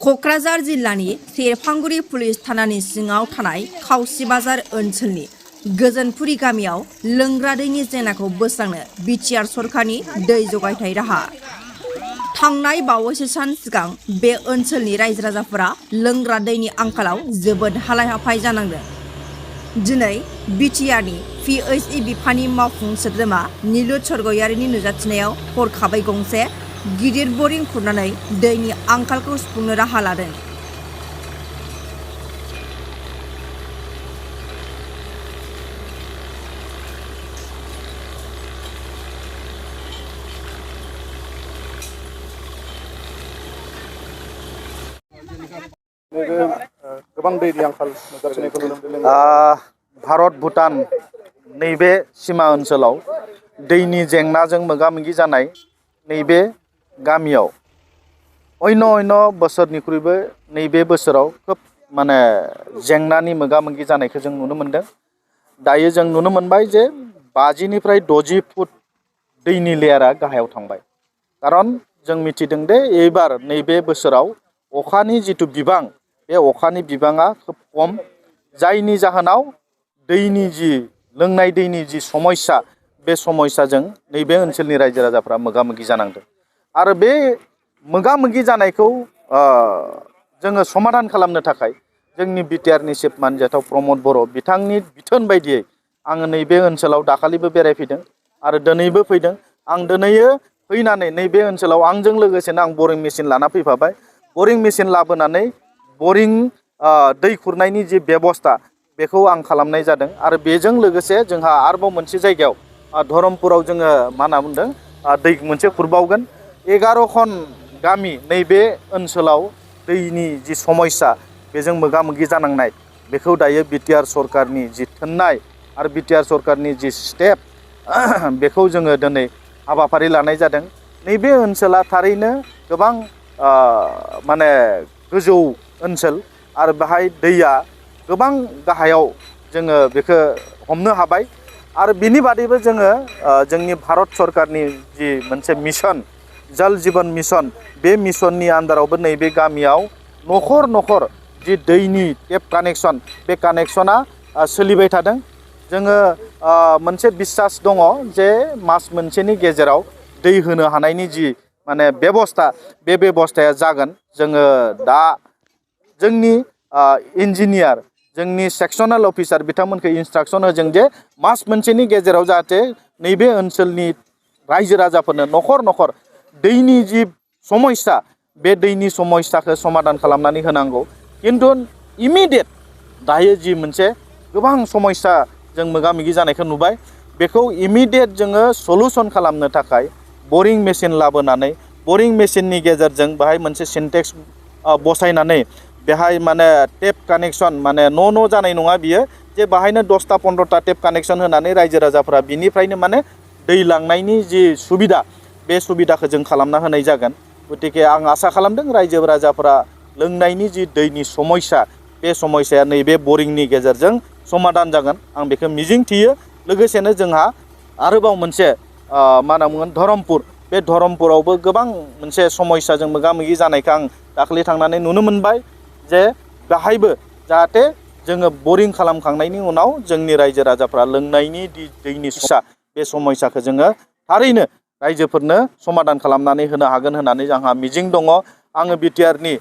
क'क्राझार जिल्लानि सेरफांगुरि पुलिस थानानि सिङाव थानाय खावसि बाजार ओनसोलनि गोजोनपुरि गामियाव लोंग्रा दैनि जेंनाखौ बोस्रांनो बिटिआर सरकारनि दै जगायथाय राहा। थांनाय बावैसो सान सिगां बे ओनसोलनि रायजो राजाफोरा लोंग्रा दैनि आंखालाव जोबोद हालाय हाफाय जानांदों। दिनै बिटिआरनि पिएचइ बिफाननि मावफुं सोद्रोमा निलुत सरगयारिनि नुजाथिनायाव हरखाबै गंसे गिदिर बरिं खुरनानै दैनि आंखालखौ सुफुंनो राहा लादों। गोबां दैनि आंखाल नुजाथिनायखौ नुनो मोनदों। भारत भुटान नैबे सीमा ओनसोलाव दैनि जेंनाजों मोगा मोगि जानाय नैबे गामियाव अन्य बोसोरनिख्रुइबो नैबे बोसोराव खोब जेंनानि मोगा मोगि जानायखौ जों नुनो मोनदों। दायो जों नुनो मोनबाय जे 50 निफ्राय 60 फुट दैनि लेयारा गाहायाव थांबाय। खारन जों मिथिदों दे एबार नैबे बोसोराव अखानि जिथु बिबां बे अखानि बिबाङा खोब खम, जायनि जाहोनाव दैनि जि लोंनाय दैनि जि समस्या बे समस्याजों नैबे ओनसोलनि रायजो राजाफ्रा मोगा मोगि जानांदों। आरो बे मोगा मोगि जानायखौ जोङो समाधान खालामनो थाखाय जोंनि बिटिआरनि चिफ मानजाथाव प्रमद बर' बिथांनि बिथोन बायदियै आङो नैबे ओनसोलाव दाखालिबो बेरायफैदों आरो दिनैबो फैदों। आं दिनैयो फैनानै नैबे ओनसोलाव आंजों लोगोसेनो आं बरिं मेचिन लाना फैफाबाय। बरिं मेचिन लाबोनानै बरिं दै खुरनायनि जि बेबस्था बेखौ आं खालामनाय जादों। आरो बेजों लोगोसे जोंहा आरोबाव मोनसे जायगायाव धरमपुराव जोङो मा होनना बुंदों दै मोनसे खुरबावगोन। 11खन गामि नैबे ओनसोलाव दैनि जि समस्या बेजों मोगा मोगि जानांनाय बेखौ दायो बिटिआर सरकारनि जि थोननाय आरो बिटिआर सरकारनि जि स्टेप बेखौ जोङो दिनै हाबाफारि लानाय जादों। नैबे ओनसोला थारैनो गोबां गोजौ ओनसोल आरो बेहाय दैया गोबां गाहायाव जोङो बेखौ हमनो हाबाय। आरो बिनि बादैबो जोङो जोंनि भारत सरकारनि जि मोनसे मिशन जल जीवन मिशन बे मिशननि आन्दारावबो नैबे गामियाव नखर नखर जि दैनि टेप कानेक्शन बे कानेक्शना सोलिबाय थादों। जोङो मोनसे बिश्वास दङ जे मास मोनसेनि गेजेराव दै होनो हानायनि जि बेबस्था बे बेबस्थाया जागोन। जोङो दा जोंनि इन्जिनियार जोंनि सेक्सनेल अफिसार बिथांमोनखौ इन्सट्राक्शन होजों जे मास मोनसेनि गेजेराव जाहाथे नैबे ओनसोलनि रायजो राजाफोरनो नखर नखर दैनि जि समस्या बे दैनि समस्याखौ समाधान खालामनानै होनांगौ। किन्तु इमिडियेट दायो जि मोनसे गोबां समस्या जों मोगा मोगि जानायखौ नुबाय बेखौ इमिडियेट जोङो सलुसन खालामनो थाखाय बरिं मेचिन लाबोनानै बरिं मेचिननि गेजेरजों बेहाय मोनसे सिन्टेक्स बसायनानै बेहाय टेप कानेक्शन न' जानाय नङा बियो जे बाहायनो 10टा 15टा टेप कानेक्शन होनानै रायजो राजाफ्रा बिनिफ्रायनो दै लांनायनि जि सुबिदा बे सुबिदाखौ जों खालामना होनाय जागोन। गतिके आं आसा खालामदों रायजो राजाफ्रा लोंनायनि जि दैनि समस्या बे समस्याया नैबे बरिंनि गेजेरजों समाधान जागोन आं बेखौ मिजिं थियो। लोगोसेनो जोंहा आरोबाव मोनसे मा होनना बुंगोन धरमपुर बे धरमपुरावबो गोबां मोनसे समस्याजों मोगा मोगि जानायखौ आं दाखालि थांनानै नुनो मोनबाय जे बेहायबो जाहाथे जोङो बरिं खालामखांनायनि उनाव जोंनि रायजो राजाफ्रा लोंनायनि दैनि बे समस्याखौ जोङो थारैनो रायजोफोरनो समाधान खालामनानै होनो हागोन होननानै आंहा मिजिं दङ। आङो बिटिआरनि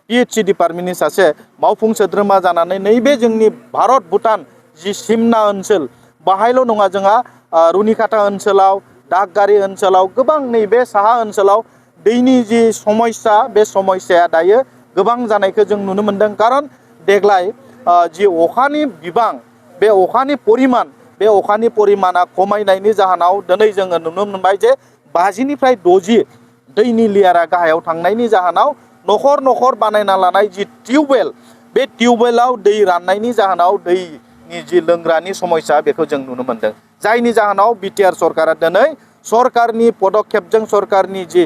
पिएचइ डिपार्टमेन्टनि सासे मावफुं सोद्रोमा जानानै नैबे जोंनि भारत भुटान जि सिमना ओनसोल बाहायल' नङा जोंहा रुनिकाटा ओनसोलाव दागगारि ओनसोलाव गोबां नैबे साहा ओनसोलाव दैनि जि समस्या बे समस्याया दायो गोबां जानायखौ जों नुनो मोनदों। खारन देग्लाय जि अखानि बिबां बे अखानि परिमान बे अखानि परिमाना खमायनायनि जाहोनाव दिनै जोङो नुनो मोनबाय जे 50 निफ्राय 60 दैनि लेयारा गाहायाव थांनायनि जाहोनाव नखर नखर बानायना लानाय जि टिउबवेल बे टिउबवेलाव दै राननायनि जाहोनाव दैनि जि लोंग्रानि समस्या बेखौ जों नुनो मोनदों। जायनि जाहोनाव बिटिआर सरकारा दिनै सरकारनि पदक्षेपजों सरकारनि जि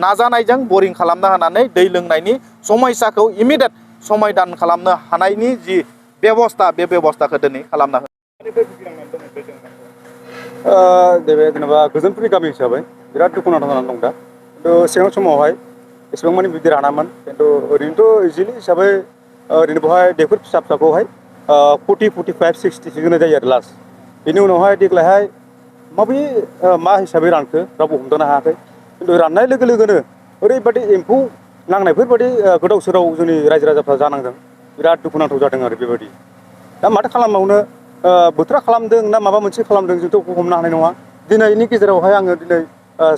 नाजानायजों बरिं खालामना होनानै दै लोंनायनि समस्याखौ इमिडियेट समाधान खालामनो हानायनि जि बेबस्था बे बेबस्थाखौ दिनै खालामना होदों। जेनेबा गोजोनपुरि गामि हिसाबै बिराद दुखुनांथाव जानानै दं दा। खिन्थु सिगां समावहाय एसेबां मानि बिदि रानामोन खिन्थु ओरैनोथ' इजिलि हिसाबै ओरैनो बेवहाय दैखर फिसा फिसाखौहाय 40-45-60 होनाय जायो आरो लास्ट बेनि उनावहाय देग्लायहाय माबे मा हिसाबै रानखो रावबो हमदांनो हायाखै खिन्थु राननाय लोगो लोगोनो ओरैबादि एम्फौ नांनायफोरबादि गोदाव सोराव जोंनि रायजो राजाफ्रा जानांदों बिराद दुखुनांथाव जादों आरो बेबायदि दा माथो खालामबावनो बोथोरा खालामदों ना माबा मोनसे खालामदों जोंथ' हमनो हानाय नङा दिनैनि गेजेरावहाय आङो दिनै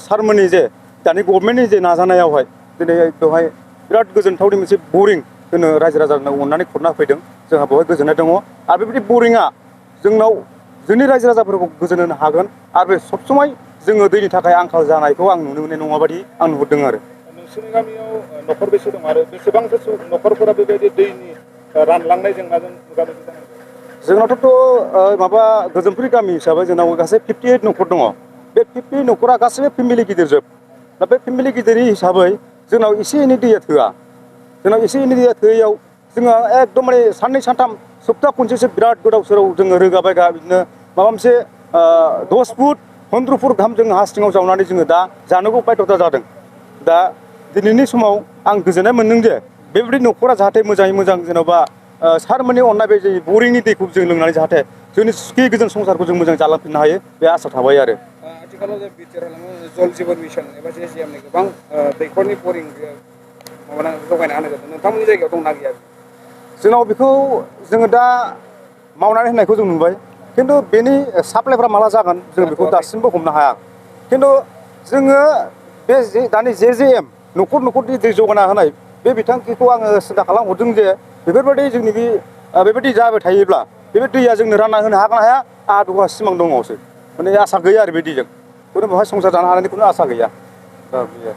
सारमोननि जे दानि गभर्नमेन्टनि जे नाजानायावहाय दिनै बेवहाय बिराद गोजोनथावनि मोनसे बरिं जोंनो रायजो राजानो अननानै खुरना होफैदों जोंहा बेवहाय गोजोननाय दङ आरो बेबायदि बरिंआ जोंनाव जोंनि रायजो राजाफोरखौ गोजोन होनो हागोन आरो बे सबसमाय जोङो दैनि थाखाय आंखाल जानायखौ आं नुनो मोननाय नङा बादि आं नुहुरदों आरो नोंसोरनि गामियाव न'खर बेसे दं आरो बेसेबांसो न'खरफोरा बेबायदि दैनि रानलांनाय जेंनाजों मोगा मोगि जानांगौ जोंनावथ' माबा गोजोनपुरि गामि हिसाबै जोंनाव गासै 58 न'खर दङ बे 50 न'खरा गासैबो फेमिलि गिदिरजोब दा बे फेमिलि गिदिरनि हिसाबै जोंनाव एसे एनै दैया थोआ जोंनाव एसे एनै दैया थोयैयाव जोङो एकदम माने साननै सानथाम सप्ता खनसेसो बिराद गोदाव सोराव जोङो रोगाबायगा बिदिनो माबा मोनसे 10 फुट 15 फुट गाहाम जोङो हा सिङाव जावनानै जोङो दा जानोबो बायध'था जादों दा दिनैनि समाव आं गोजोननाय मोनदों जे बेबायदि न'खरा जाहाथे मोजाङै मोजां जेन'बा सारमोननि अननाय बे बरिंनि दैखौ जों लोंनानै जाहाथे जोंनि सुखि गोजोन संसारखौ जों मोजां जालांफिननो हायो बे आसा थाबाय आरो आथिखालाव जे बिटिआर जल जीवन मिशन एबा जेजिएमनि गोबां दैखरनि बरिं जगायना होनाय जादों नोंथांमोननि जायगायाव दंना गैया जोंनाव बेखौ जोङो दा मावनानै होनायखौ जों नुबाय खिन्थु बेनि साप्लाइफ्रा माला जागोन जों बेखौ दासिमबो हमनो हाया खिन्थु जोङो बे दानि जेजेएम न'खर न'खर दै जगायना होनाय बे बिथांखिखौ आङो सिन्था खालामहरदों जे बेफोरबायदि जोंनि बेबायदि जाबाय थायोब्ला बे दैया जोंनो रानना होनो हागोन ना हाया आंहा दहा सिमां दङसो माने आसा गैया आरो बे दैजों खुनु बेवहाय संसार जानो हानायनि खुनु आसा गैया दा बेयो